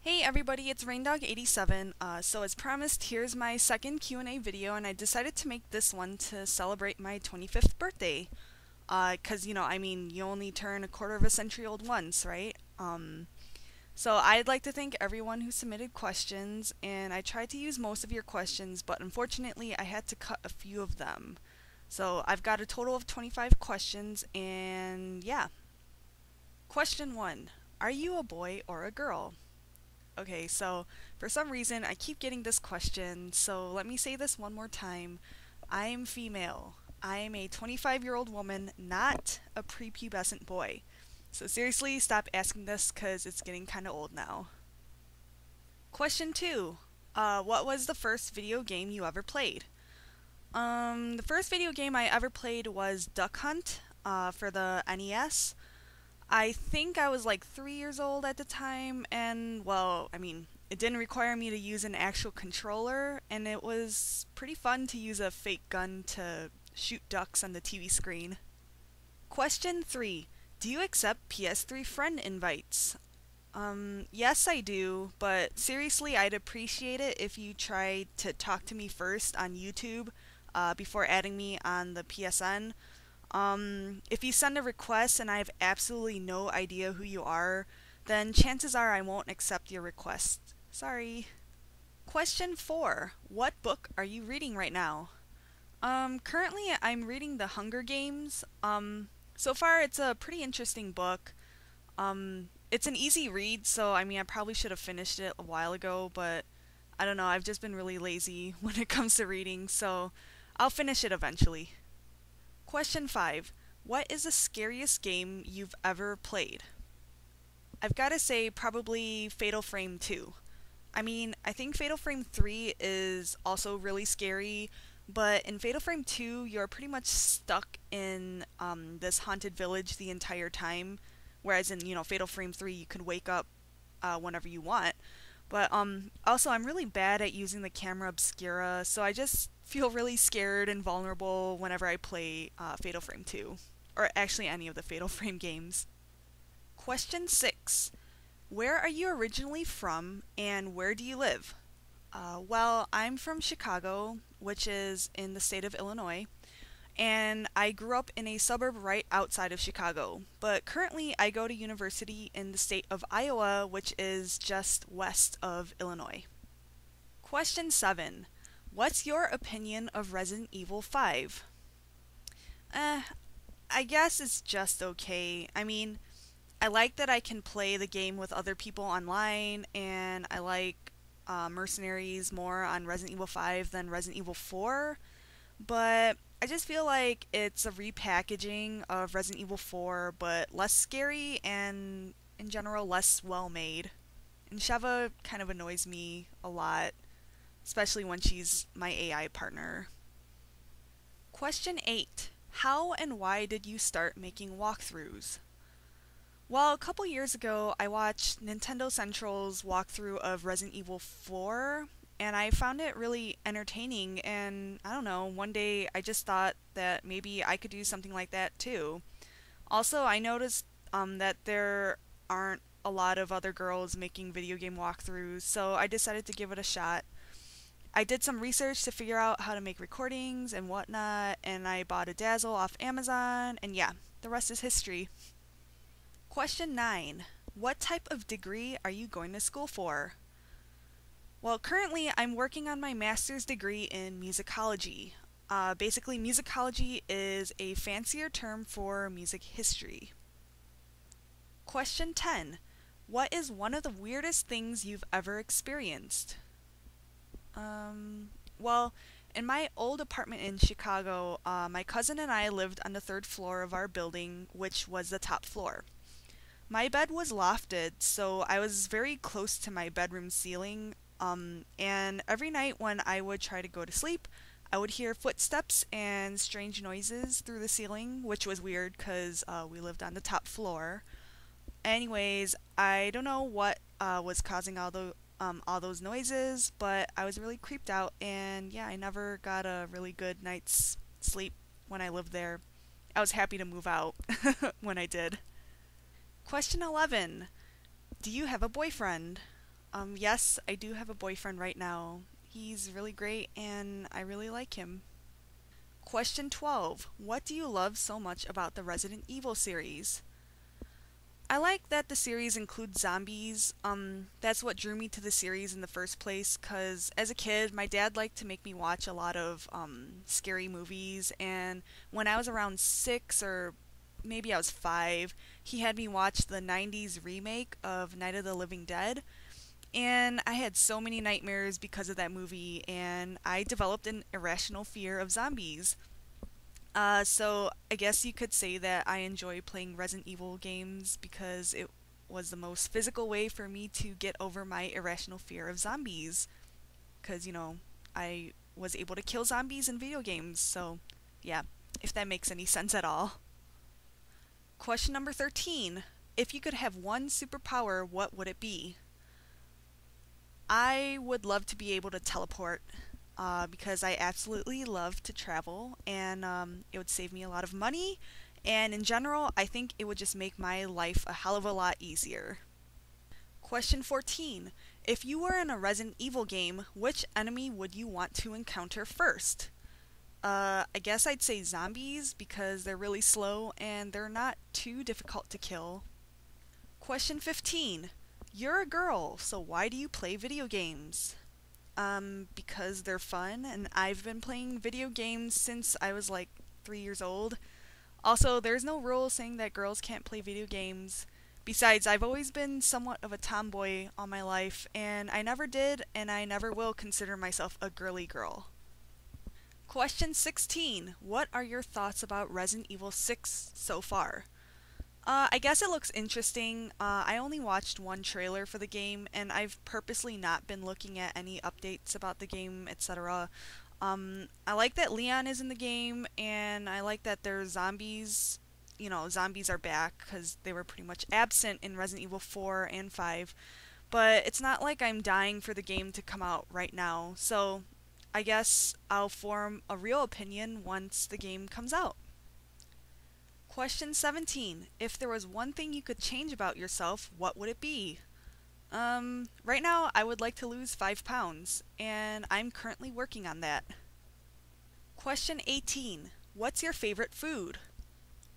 Hey everybody, it's Rainedog87. So as promised, here's my second Q&A video, and I decided to make this one to celebrate my 25th birthday. 'Cause you only turn a quarter of a century old once, right? So I'd like to thank everyone who submitted questions, and I tried to use most of your questions, but unfortunately I had to cut a few of them. So I've got a total of 25 questions, and yeah. Question 1. Are you a boy or a girl? Okay, so for some reason I keep getting this question, so let me say this one more time. I am female. I am a 25-year-old woman, not a prepubescent boy. So seriously, stop asking this because it's getting kind of old now. Question 2. What was the first video game you ever played? The first video game I ever played was Duck Hunt for the NES. I think I was like 3 years old at the time, and it didn't require me to use an actual controller, and it was pretty fun to use a fake gun to shoot ducks on the TV screen. Question 3. Do you accept PS3 friend invites? Yes, I do, but seriously, I'd appreciate it if you tried to talk to me first on YouTube before adding me on the PSN. If you send a request and I have absolutely no idea who you are, then chances are I won't accept your request. Sorry. Question 4. What book are you reading right now? Currently I'm reading The Hunger Games. So far it's a pretty interesting book. It's an easy read, so I probably should have finished it a while ago, but I don't know, I've just been really lazy when it comes to reading, so I'll finish it eventually. Question 5. What is the scariest game you've ever played? I've got to say probably Fatal Frame 2. I think Fatal Frame 3 is also really scary, but in Fatal Frame 2 you're pretty much stuck in this haunted village the entire time, whereas in, Fatal Frame 3 you can wake up whenever you want. But also I'm really bad at using the camera obscura, so I just feel really scared and vulnerable whenever I play Fatal Frame 2, or actually any of the Fatal Frame games. Question 6. Where are you originally from, and where do you live? Well, I'm from Chicago, which is in the state of Illinois, and I grew up in a suburb right outside of Chicago, but currently I go to university in the state of Iowa, which is just west of Illinois. Question 7. What's your opinion of Resident Evil 5? I guess it's just okay. I like that I can play the game with other people online, and I like Mercenaries more on Resident Evil 5 than Resident Evil 4, but I just feel like it's a repackaging of Resident Evil 4, but less scary and, in general, less well made. And Sheva kind of annoys me a lot, especially when she's my AI partner. Question 8. How and why did you start making walkthroughs? Well, a couple years ago, I watched Nintendo Central's walkthrough of Resident Evil 4, and I found it really entertaining, and I don't know, one day I just thought that maybe I could do something like that too. Also, I noticed that there aren't a lot of other girls making video game walkthroughs, so I decided to give it a shot. I did some research to figure out how to make recordings and whatnot, and I bought a Dazzle off Amazon, and yeah, the rest is history. Question 9. What type of degree are you going to school for? Well, currently I'm working on my master's degree in musicology. Basically, musicology is a fancier term for music history. Question 10. What is one of the weirdest things you've ever experienced? Well, in my old apartment in Chicago, my cousin and I lived on the third floor of our building, which was the top floor. My bed was lofted, so I was very close to my bedroom ceiling, and every night when I would try to go to sleep, I would hear footsteps and strange noises through the ceiling, which was weird because we lived on the top floor. Anyways, I don't know what was causing all those noises, but I was really creeped out, and yeah, I never got a really good night's sleep when I lived there. I was happy to move out when I did. Question 11. Do you have a boyfriend? Yes, I do have a boyfriend right now. He's really great and I really like him. Question 12. What do you love so much about the Resident Evil series? I like that the series includes zombies. That's what drew me to the series in the first place, because as a kid, my dad liked to make me watch a lot of scary movies, and when I was around 6 or maybe I was 5, he had me watch the 90s remake of Night of the Living Dead, and I had so many nightmares because of that movie, and I developed an irrational fear of zombies. So I guess you could say that I enjoy playing Resident Evil games because it was the most physical way for me to get over my irrational fear of zombies. Because, I was able to kill zombies in video games, so yeah, if that makes any sense at all. Question number 13. If you could have one superpower, what would it be? I would love to be able to teleport because I absolutely love to travel and it would save me a lot of money. And in general, I think it would just make my life a hell of a lot easier. Question 14. If you were in a Resident Evil game, which enemy would you want to encounter first? I guess I'd say zombies because they're really slow and they're not too difficult to kill. Question 15. You're a girl, so why do you play video games? Because they're fun, and I've been playing video games since I was like 3 years old. Also, there's no rule saying that girls can't play video games. Besides, I've always been somewhat of a tomboy all my life, and I never did, and I never will consider myself a girly girl. Question 16. What are your thoughts about Resident Evil 6 so far? I guess it looks interesting. I only watched one trailer for the game, and I've purposely not been looking at any updates about the game, etc. I like that Leon is in the game, and I like that there's zombies. Zombies are back because they were pretty much absent in Resident Evil 4 and 5. But it's not like I'm dying for the game to come out right now, so I guess I'll form a real opinion once the game comes out. Question 17. If there was one thing you could change about yourself, what would it be? Right now I would like to lose 5 pounds, and I'm currently working on that. Question 18. What's your favorite food?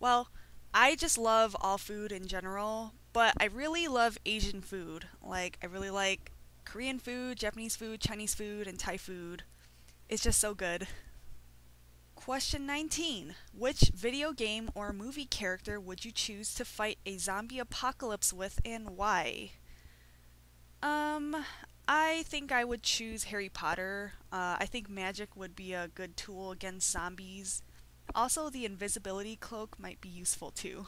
Well, I just love all food in general, but I really love Asian food. Like, I really like Korean food, Japanese food, Chinese food, and Thai food. It's just so good. Question 19. Which video game or movie character would you choose to fight a zombie apocalypse with and why? I think I would choose Harry Potter. I think magic would be a good tool against zombies. Also, the invisibility cloak might be useful too.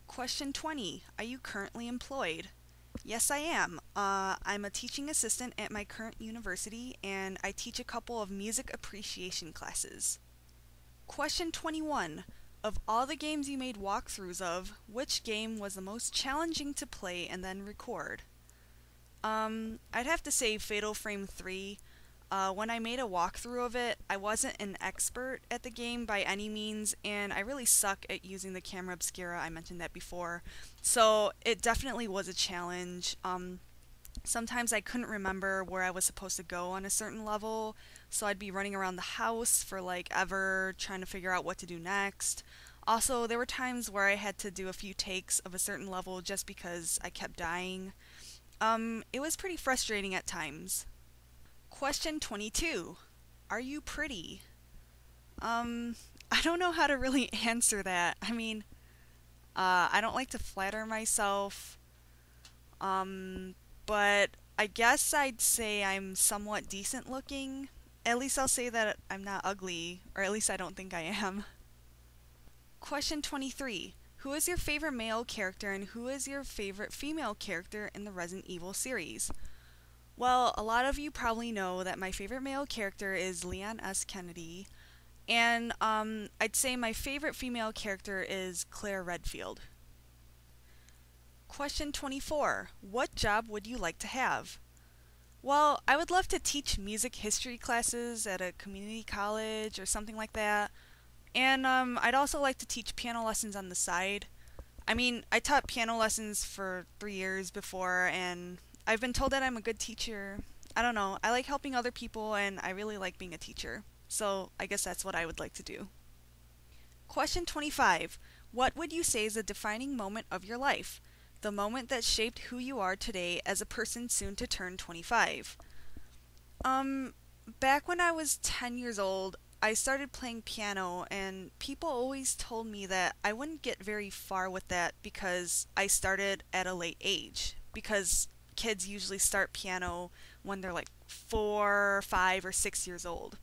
Question 20. Are you currently employed? Yes, I am. I'm a teaching assistant at my current university, and I teach a couple of music appreciation classes. Question 21. Of all the games you made walkthroughs of, which game was the most challenging to play and then record? I'd have to say Fatal Frame 3. When I made a walkthrough of it, I wasn't an expert at the game by any means, and I really suck at using the camera obscura. I mentioned that before. So it definitely was a challenge. Sometimes I couldn't remember where I was supposed to go on a certain level, so I'd be running around the house for like ever, trying to figure out what to do next. Also, there were times where I had to do a few takes of a certain level just because I kept dying. It was pretty frustrating at times. Question 22. Are you pretty? I don't know how to really answer that. I mean, I don't like to flatter myself, but I guess I'd say I'm somewhat decent looking. At least I'll say that I'm not ugly, or at least I don't think I am. Question 23. Who is your favorite male character and who is your favorite female character in the Resident Evil series? Well, a lot of you probably know that my favorite male character is Leon S. Kennedy, and I'd say my favorite female character is Claire Redfield. Question 24. What job would you like to have? Well, I would love to teach music history classes at a community college or something like that, and I'd also like to teach piano lessons on the side. I mean, I taught piano lessons for 3 years before, and I've been told that I'm a good teacher. I don't know. I like helping other people and I really like being a teacher. So I guess that's what I would like to do. Question 25. What would you say is a defining moment of your life? The moment that shaped who you are today as a person soon to turn 25. Um, Back when I was 10 years old, I started playing piano, and people always told me that I wouldn't get very far with that because I started at a late age. Because kids usually start piano when they're like 4, 5, or 6 years old.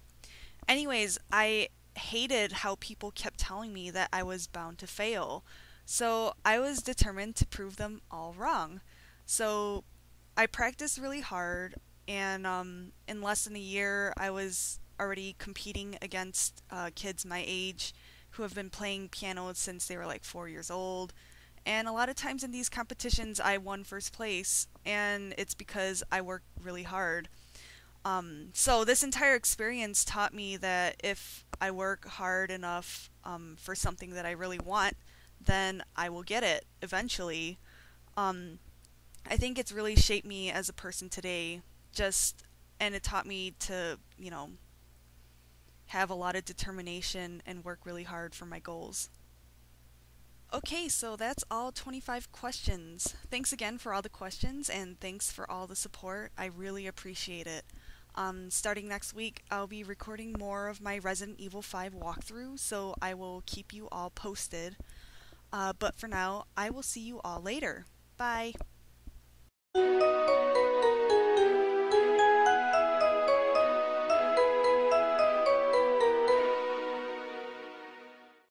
Anyways, I hated how people kept telling me that I was bound to fail. So I was determined to prove them all wrong. So I practiced really hard, and in less than a year, I was already competing against kids my age who have been playing piano since they were like 4 years old. And a lot of times in these competitions, I won first place, and it's because I worked really hard. So this entire experience taught me that if I work hard enough for something that I really want, then I will get it eventually. Um, I think it's really shaped me as a person today. Just and it taught me to, have a lot of determination and work really hard for my goals. Okay, so that's all 25 questions. Thanks again for all the questions and thanks for all the support. I really appreciate it. Starting next week, I'll be recording more of my Resident Evil 5 walkthrough, so I will keep you all posted. But for now, I will see you all later. Bye.